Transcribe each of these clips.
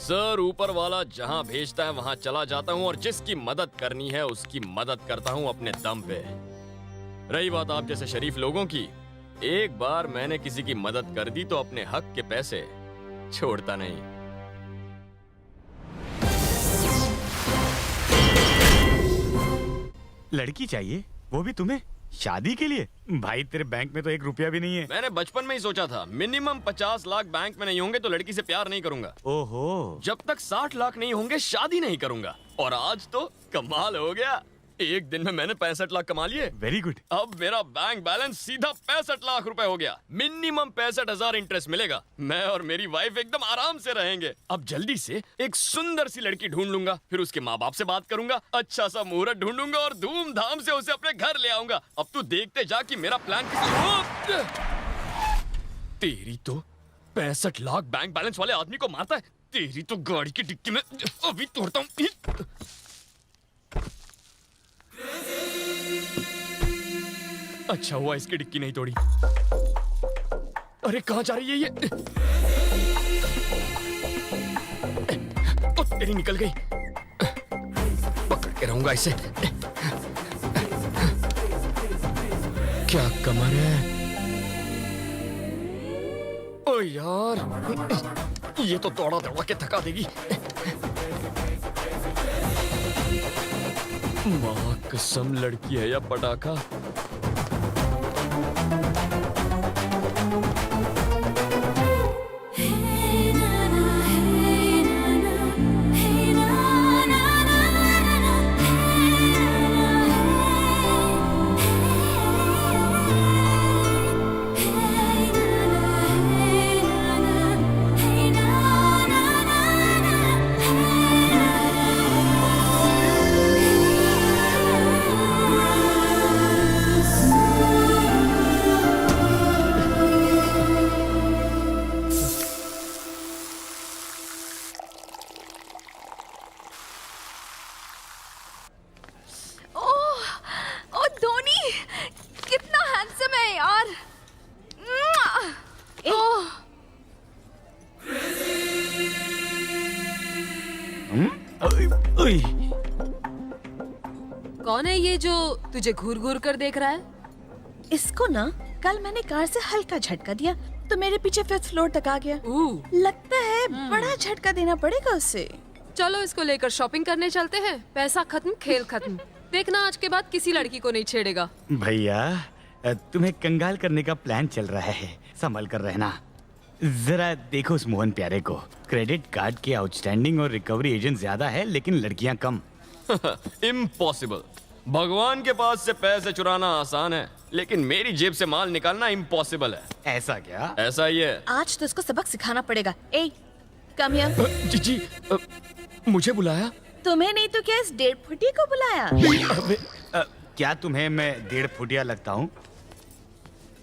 Sir ऊपर वाला जहाँ भेजता है वहाँ चला जाता हूँ और जिसकी मदद करनी है उसकी मदद करता हूँ अपने दम पे। रही बात आप जैसे शरीफ लोगों की, एक बार मैंने किसी की मदद कर दी तो अपने हक के पैसे छोड़ता नहीं। लड़की चाहिए, वो भी तुम्हें शादी के लिए? भाई तेरे बैंक में तो 1 रुपया भी नहीं है। मैंने बचपन में ही सोचा था मिनिमम 50 लाख बैंक में नहीं होंगे तो लड़की से प्यार नहीं करूंगा। ओहो। जब तक 60 लाख नहीं होंगे शादी नहीं करूंगा। और आज तो कमाल हो गया, एक दिन में मैंने 65 लाख कमा लिए। Very good. अब मेरा बैंक बैलेंस सीधा 65 लाख रुपए हो गया। मिनिमम 65,000 इंटरेस्ट मिलेगा। मैं और मेरी वाइफ एकदम आराम से रहेंगे। अब जल्दी से एक सुंदर सी लड़की ढूंढ लूंगा, फिर उसके माँ बाप से बात करूंगा, अच्छा सा मुहूर्त ढूंढूंगा और धूमधाम से उसे अपने घर ले आऊंगा। अब तू देखते जा कि मेरा प्लान किसी तेरी तो 65 लाख बैंक बैलेंस वाले आदमी को मारता है। तेरी तो गाड़ी की डिक्की में अभी तोड़ता हूँ। अच्छा हुआ इसकी डिक्की नहीं तोड़ी। अरे कहाँ जा रही है ये? ओ तेरी निकल गई। पकड़ के रहूंगा इसे। क्या कमर है? ओ यार, ये तो दौड़ा दौड़ा के थका देगी। माँ कसम, लड़की है या पटाखा? कौन है ये जो तुझे घूर घूर कर देख रहा है? इसको ना कल मैंने कार से हल्का झटका दिया तो मेरे पीछे 5th फ्लोर तक आ गया। लगता है बड़ा झटका देना पड़ेगा उससे। चलो इसको लेकर शॉपिंग करने चलते हैं। पैसा खत्म, खेल खत्म। देखना आज के बाद किसी लड़की को नहीं छेड़ेगा। भैया तुम्हें कंगाल करने का प्लान चल रहा है, संभल कर रहना। जरा देखो उस मोहन प्यारे को। क्रेडिट कार्ड के आउटस्टैंडिंग और रिकवरी एजेंट ज्यादा है लेकिन लड़कियां कम। इम्पॉसिबल। भगवान के पास से पैसे चुराना आसान है लेकिन मेरी जेब से माल निकालना इम्पॉसिबल है। ऐसा क्या? ऐसा ही है। आज तो इसको सबक सिखाना पड़ेगा। ए, कम हियर। जी मुझे बुलाया? तुम्हें नहीं तो क्या इस 1.5 फुटी को बुलाया? अबे, क्या तुम्हें मैं 1.5 फुटिया लगता हूँ?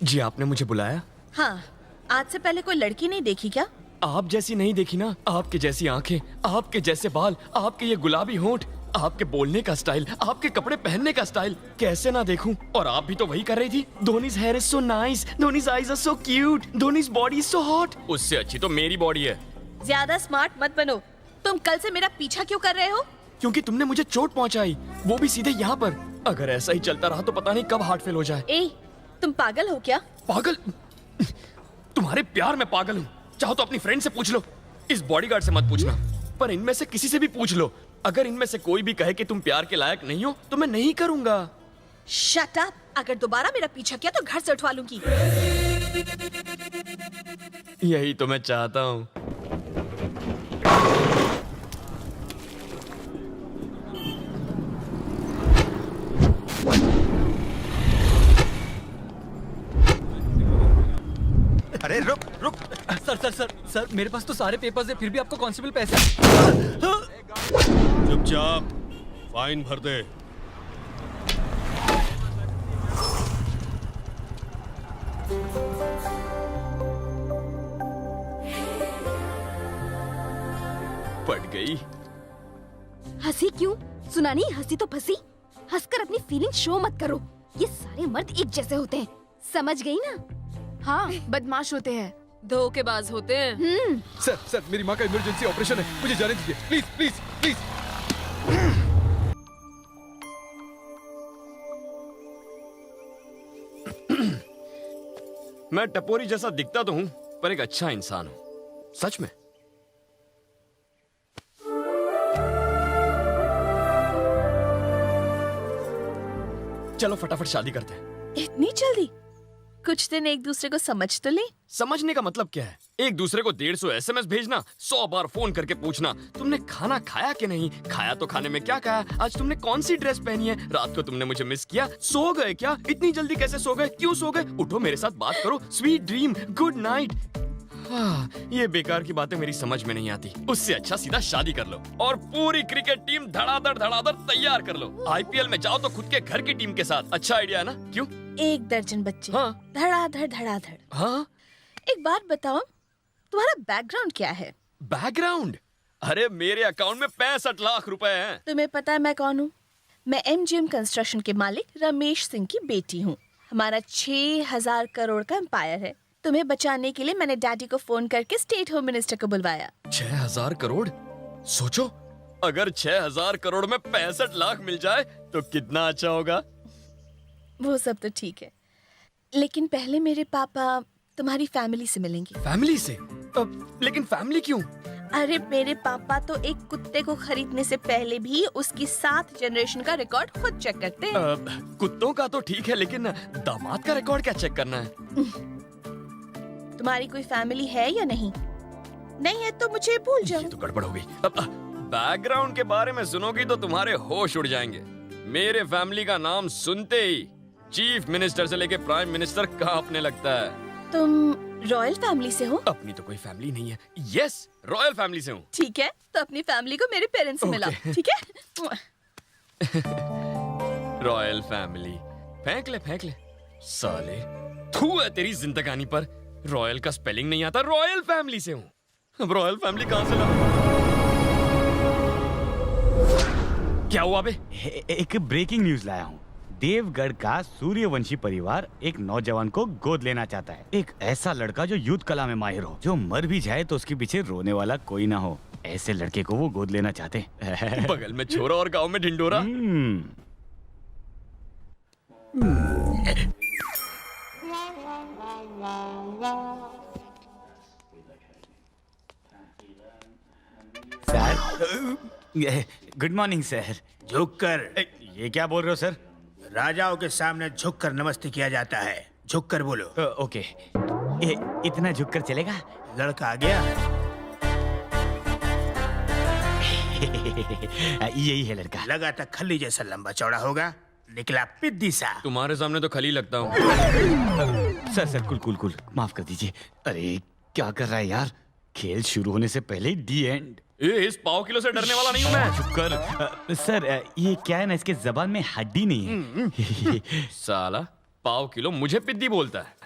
जी आपने मुझे बुलाया? हाँ, आज से पहले कोई लड़की नहीं देखी क्या? आप जैसी नहीं देखी ना। आपके जैसी आंखें, आपके जैसे बाल, आपके ये गुलाबी होंठ, आपके बोलने का स्टाइल, आपके कपड़े पहनने का स्टाइल, कैसे ना देखूं। और आप भी तो वही कर रही थी। Dhoni's hair is so nice, Dhoni's eyes are so cute, Dhoni's body is so hot. उससे अच्छी तो मेरी बॉडी है। ज्यादा स्मार्ट मत बनो। तुम कल से मेरा पीछा क्यों कर रहे हो? क्योंकि तुमने मुझे चोट पहुंचाई, वो भी सीधे यहाँ पर। अगर ऐसा ही चलता रहा तो पता नहीं कब हार्ट फेल हो जाए। ए, तुम पागल हो क्या? पागल? तुम्हारे प्यार में पागल हूँ। चाहो तो अपनी फ्रेंड से पूछ लो। इस बॉडीगार्ड से मत पूछना, पर इनमें से किसी से भी पूछ लो। अगर इनमें से कोई भी कहे कि तुम प्यार के लायक नहीं हो तो मैं नहीं करूंगा। Shut up. अगर दोबारा मेरा पीछा किया तो घर से उठवा लूंगी। यही तो मैं चाहता हूँ। अरे रुक रुक। सर मेरे पास तो सारे पेपर्स है, फिर भी आपको कांस्टेबल पैसे। चुपचाप फाइन भर दे। पड़ गई। हंसी क्यों? सुना नहीं, हंसी तो फंसी। हंसकर अपनी फीलिंग शो मत करो। ये सारे मर्द एक जैसे होते हैं, समझ गई ना? हाँ, बदमाश होते हैं। धोखेबाज होते हैं। सर मेरी माँ का इमरजेंसी ऑपरेशन है, मुझे जाने दीजिए प्लीज प्लीज प्लीज। मैं टपोरी जैसा दिखता तो हूं, पर एक अच्छा इंसान हूं, सच में। चलो फटाफट शादी करते हैं। इतनी जल्दी? कुछ दिन एक दूसरे को समझ तो ले। समझने का मतलब क्या है? एक दूसरे को 150 SMS भेजना, 100 बार फोन करके पूछना तुमने खाना खाया कि नहीं, खाया तो खाने में क्या खाया, आज तुमने कौन सी ड्रेस पहनी है, रात को तुमने मुझे मिस किया, सो गए क्या, इतनी जल्दी कैसे सो गए, क्यों सो गए, उठो मेरे साथ बात करो, स्वीट ड्रीम, गुड नाइट। ये बेकार की बातें मेरी समझ में नहीं आती। उससे अच्छा सीधा शादी कर लो और पूरी क्रिकेट टीम धड़ाधड़ तैयार कर लो। IPL में जाओ तो खुद के घर की टीम के साथ। अच्छा आइडिया है ना? क्यों? 1 दर्जन बच्चे, हाँ। धड़ाधड़। हाँ, एक बात बताओ, तुम्हारा बैकग्राउंड क्या है? बैकग्राउंड? अरे मेरे अकाउंट में 65 लाख रुपए हैं। तुम्हें पता है मैं कौन हूँ? मैं MGM कंस्ट्रक्शन के मालिक रमेश सिंह की बेटी हूँ। हमारा 6000 करोड़ का एम्पायर है। तुम्हें बचाने के लिए मैंने डैडी को फोन करके स्टेट होम मिनिस्टर को बुलवाया। 6000 करोड़? सोचो, अगर 6000 करोड़ में 65 लाख मिल जाए तो कितना अच्छा होगा। वो सब तो ठीक है, लेकिन पहले मेरे पापा तुम्हारी फैमिली से मिलेंगे। फैमिली से? लेकिन फैमिली क्यों? अरे मेरे पापा तो एक कुत्ते को खरीदने से पहले भी उसकी 7 जनरेशन का रिकॉर्ड खुद चेक करते हैं। कुत्तों का तो ठीक है, लेकिन दामाद का रिकॉर्ड क्या चेक करना है? तुम्हारी कोई फैमिली है या नहीं? नहीं है तो मुझे भूल जाओ। ये तो गड़बड़ हो गई। बैकग्राउंड के बारे में सुनोगी तो तुम्हारे होश उड़ जाएंगे। मेरे फैमिली का नाम सुनते ही चीफ मिनिस्टर से लेके प्राइम मिनिस्टर कांपने लगता है। तुम रॉयल फैमिली से हो? अपनी तो कोई फैमिली नहीं है। यस, रॉयल फैमिली से हूँ। ठीक है, तो अपनी फैमिली को मेरे पेरेंट्स से मिला, ठीक है? रॉयल फैमिली, फेंक ले साले। थू है तेरी जिंदगानी पर। रॉयल का स्पेलिंग नहीं आता, रॉयल फैमिली से हूँ। अब रॉयल फैमिली कहाँ से लाऊं? क्या हुआ बे? एक ब्रेकिंग न्यूज लाया हूँ। देवगढ़ का सूर्यवंशी परिवार एक नौजवान को गोद लेना चाहता है। एक ऐसा लड़का जो युद्ध कला में माहिर हो, जो मर भी जाए तो उसके पीछे रोने वाला कोई ना हो। ऐसे लड़के को वो गोद लेना चाहते हैं। बगल में छोरा और गांव में ढिंडोरा। Sir, good morning sir. झुककर। ये क्या बोल रहे हो सर? राजाओं के सामने झुककर नमस्ते किया जाता है। झुककर बोलो। ओके, इतना झुककर चलेगा? लड़का आ गया। यही है लड़का। लगा था खली जैसा लंबा चौड़ा होगा, निकला पिद्दी सा। तुम्हारे सामने तो खली लगता हूँ। सर कुल माफ कर दीजिए। अरे क्या कर रहा है यार? खेल शुरू होने से पहले दी एंड। इस पाव किलो से डरने वाला नहीं हूँ मैं। चुप कर। सर ये क्या है ना, इसके जबान में हड्डी नहीं है। साला पाव किलो मुझे पिद्दी बोलता है।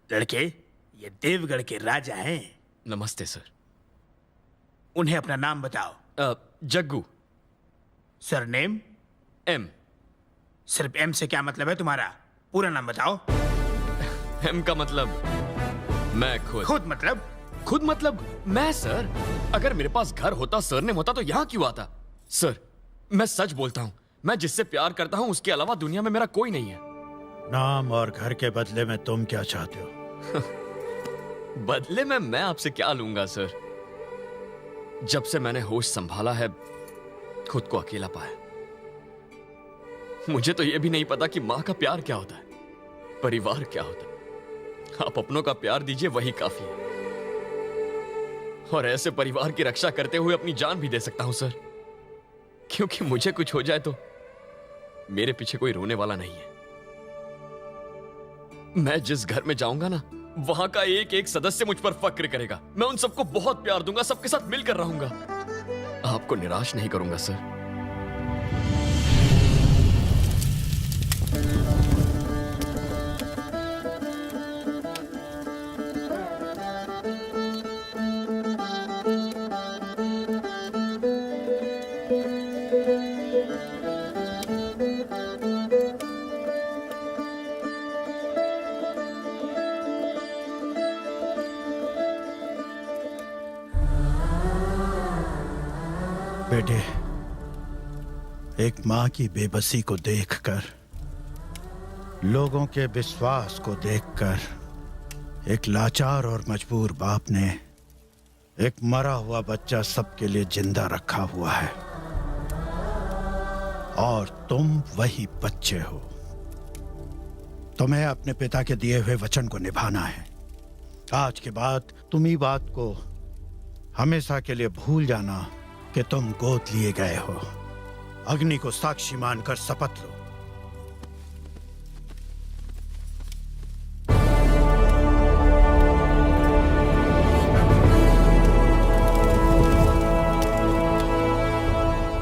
लड़के, ये देवगढ़ के राजा हैं। नमस्ते सर। उन्हें अपना नाम बताओ। जग्गू। सरनेम? एम। सिर्फ एम से क्या मतलब है तुम्हारा? पूरा नाम बताओ। एम का मतलब मैं खुद। खुद मतलब? खुद मतलब मैं सर। अगर मेरे पास घर होता, सरनेम होता तो यहाँ क्यों आता? सर मैं सच बोलता हूँ, मैं जिससे प्यार करता हूँ उसके अलावा दुनिया में मेरा कोई नहीं है। नाम और घर के बदले में तुम क्या चाहते हो? बदले में मैं आपसे क्या लूंगा सर? जब से मैंने होश संभाला है, खुद को अकेला पाया। मुझे तो यह भी नहीं पता कि मां का प्यार क्या होता है, परिवार क्या होता है। आप अपनों का प्यार दीजिए, वही काफी है। और ऐसे परिवार की रक्षा करते हुए अपनी जान भी दे सकता हूं सर, क्योंकि मुझे कुछ हो जाए तो मेरे पीछे कोई रोने वाला नहीं है। मैं जिस घर में जाऊंगा ना, वहां का एक एक सदस्य मुझ पर फक्र करेगा। मैं उन सबको बहुत प्यार दूंगा, सबके साथ मिलकर रहूंगा। आपको निराश नहीं करूंगा सर। बेटे, एक माँ की बेबसी को देखकर, लोगों के विश्वास को देखकर एक लाचार और मजबूर बाप ने एक मरा हुआ बच्चा सबके लिए जिंदा रखा हुआ है। और तुम वही बच्चे हो। तुम्हें अपने पिता के दिए हुए वचन को निभाना है। आज के बाद तुम ही बात को हमेशा के लिए भूल जाना कि तुम गोद लिए गए हो। अग्नि को साक्षी मानकर शपथ लो।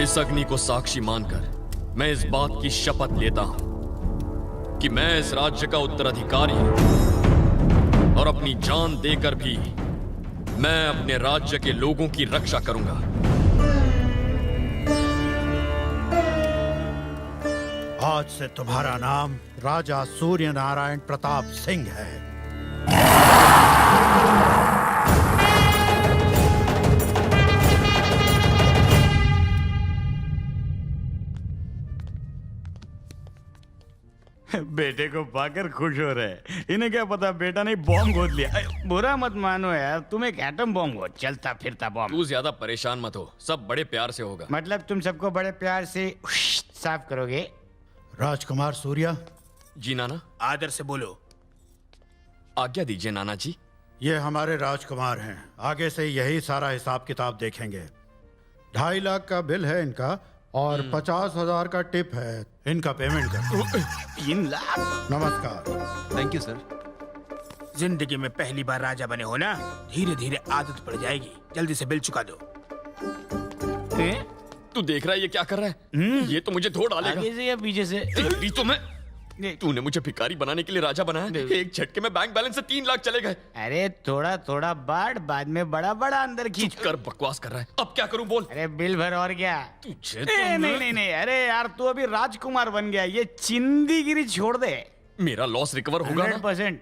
इस अग्नि को साक्षी मानकर मैं इस बात की शपथ लेता हूं कि मैं इस राज्य का उत्तराधिकारी हूं और अपनी जान देकर भी मैं अपने राज्य के लोगों की रक्षा करूंगा। आज से तुम्हारा नाम राजा सूर्य नारायण प्रताप सिंह है। बेटे को पाकर खुश हो रहे। इन्हें क्या पता बेटा ने बॉम्ब गोद लिया। बुरा मत मानो यार, तुम एक एटम बॉम्ब हो, चलता फिरता बॉम्ब। तू ज्यादा परेशान मत हो, सब बड़े प्यार से होगा। मतलब तुम सबको बड़े प्यार से साफ करोगे? राजकुमार सूर्या, जी नाना। आदर से बोलो। आज्ञा दीजिए नाना जी। ये हमारे राजकुमार हैं। आगे से यही सारा हिसाब किताब देखेंगे। 2.5 लाख का बिल है इनका और 50,000 का टिप है। इनका पेमेंट कर। 3 लाख? नमस्कार। Thank you sir. जिंदगी में पहली बार राजा बने हो ना, धीरे धीरे आदत पड़ जाएगी। जल्दी से बिल चुका दो। तू देख रहा है ये क्या कर रहा है? ये तो मुझे धो डालेगा। आगे से या पीछे से? तेरी तो मैं। तूने मुझे भिखारी बनाने के लिए राजा बनाया। एक झटके में बैंक बैलेंस से 3 लाख चले गए। अरे थोड़ा थोड़ा बांट, बाद में बड़ा बड़ा अंदर खींच कर बकवास कर रहा है। अब क्या करूं बोल। अरे बिल भर और क्या। तुझे नहीं नहीं नहीं, अरे यार तू अभी राजकुमार बन गया, ये चिंदीगिरी छोड़ दे। मेरा लॉस रिकवर होगा ना? 100%।